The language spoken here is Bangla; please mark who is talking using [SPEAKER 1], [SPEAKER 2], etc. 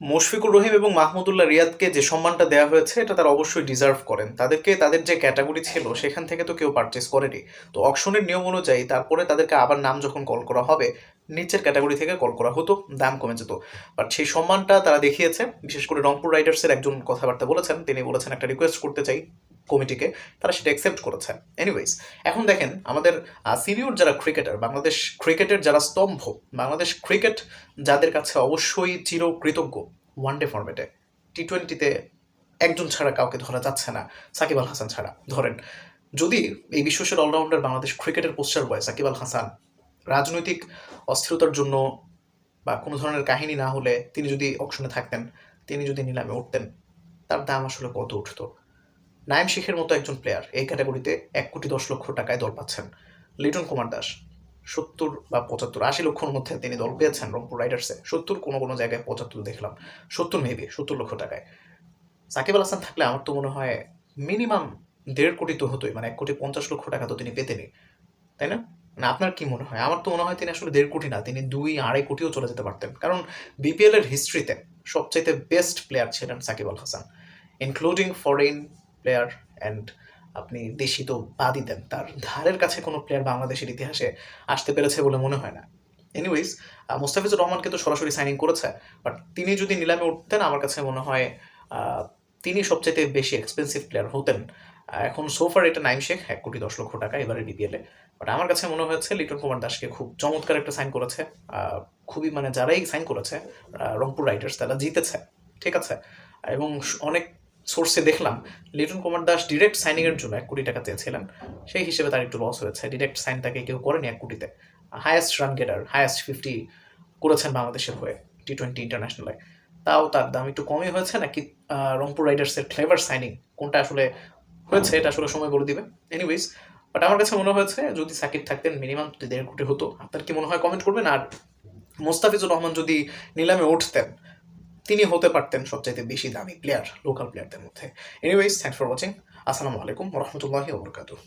[SPEAKER 1] মুশফিকুর রহিম এবং মাহমুদুল্লাহ রিয়াদকে যে সম্মানটা দেওয়া হয়েছে এটা তারা অবশ্যই ডিজার্ভ করেন। তাদেরকে তাদের যে ক্যাটাগরি ছিল সেখান থেকে তো কেউ পারচেজ করেনি। তো অকশনের নিয়ম অনুযায়ী তারপরে তাদেরকে আবার নাম যখন কল করা হবে, নিচের ক্যাটাগরি থেকে কল করা হতো, দাম কমে যেত। বাট সেই সম্মানটা তারা দেখিয়েছে। বিশেষ করে রংপুর রাইডার্সের একজন কথাবার্তা বলেছেন, তিনি বলেছেন একটা রিকোয়েস্ট করতে চাই কমিটিকে, তারা সেটা অ্যাকসেপ্ট করেছে। এনিওয়েজ, এখন দেখেন আমাদের সিনিয়র যারা ক্রিকেটার, বাংলাদেশ ক্রিকেটের যারা স্তম্ভ, বাংলাদেশ ক্রিকেট যাদের কাছে অবশ্যই চিরকৃতজ্ঞ ওয়ানডে ফরম্যাটে, টি-20-তে একজন ছাড়া কাউকে ধরা যাচ্ছে না, সাকিব আল হাসান ছাড়া। ধরেন যদি এই বিশ্বসের অলরাউন্ডার বাংলাদেশ ক্রিকেটের পোস্টার বয় সাকিব আল হাসান রাজনৈতিক অস্থিরতার জন্য বা কোনো ধরনের কাহিনী না হলে তিনি যদি অকশনে থাকতেন, তিনি যদি নিলামে উঠতেন, তার দাম আসলে কত উঠতো? নাইম শেখের মতো একজন প্লেয়ার এই ক্যাটাগরিতে 1,10,00,000 টাকায় দল পাচ্ছেন। লিটন কুমার দাস 70 বা 75, 80 লক্ষর মধ্যে তিনি দল পেয়েছেন রংপুর রাইডার্সে। 70, কোনো কোনো জায়গায় 75 দেখলাম, 70 মেবি 70 লক্ষ টাকায়। সাকিব আল হাসান থাকলে আমার তো মনে হয় মিনিমাম 1.5 কোটি তো হতোই, মানে 1,50,00,000 টাকা তো তিনি পেতেনই, তাই না? না, আপনার কি মনে হয়? আমার তো মনে হয় তিনি আসলে 1.5 কোটি না, তিনি 2-2.5 কোটিও চলে যেতে পারতেন। কারণ বিপিএল এর হিস্ট্রিতে সবচাইতে বেস্ট প্লেয়ার ছিলেন Shakib Al Hasan, including foreign player and আপনি দেশি তো বাদই দেন, তার ধারের কাছে কোনো প্লেয়ার বাংলাদেশের ইতিহাসে আসতে পেরেছে বলে মনে হয় না। এনিওয়েজ, মোস্তাফিজুর রহমানকে তো সরাসরি সাইনিং করেছে, বাট তিনি যদি নিলামে উঠতেন আমার কাছে মনে হয় তিনি সবচেয়ে বেশি এক্সপেন্সিভ প্লেয়ার হতেন। এখন সোফার এটা নাইম শেখ 1,10,00,000 টাকা এবারে বিপিএলে। বাট আমার কাছে মনে হয়েছে লিটন কুমার দাসকে খুব চমৎকার একটা সাইন করেছে। খুবই, মানে যারাই সাইন করেছে রংপুর রাইডার্স তারা জিতেছে, ঠিক আছে? এবং অনেক সোর্সে দেখলাম লিটন কুমার দাস ডিরেক্ট সাইনিংয়ের জন্য 1 কোটি টাকা চেয়েছিলেন, সেই হিসেবে তার একটু লস হয়েছে। ডিরেক্ট সাইন তাকে কেউ করেনি 1 কোটিতে। হায়েস্ট রান গেটার, হায়েস্ট 50 করেছেন বাংলাদেশের হয়ে টি-20 ইন্টারন্যাশনালে। তাও তার দাম একটু কমই হয়েছে, নাকি রংপুর রাইডার্সের ক্লেভার সাইনিং কোনটা আসলে হয়েছে এটা আসলে সময় বলে দিবে। এনিওয়েজ, বাট আমার কাছে মনে হয়েছে যদি সাকিব থাকতেন মিনিমাম 1.5 কোটি হতো। আপনার কি মনে হয় কমেন্ট করবেন। আর মোস্তাফিজুর রহমান যদি নিলামে উঠতেন, তিনি হতে পারতেন সবচাইতে বেশি দামি প্লেয়ার লোকাল প্লেয়ারদের মধ্যে। Anyways, thanks for watching. আসসালামু আলাইকুম ওয়া রাহমাতুল্লাহি ওয়া বারাকাতুহু।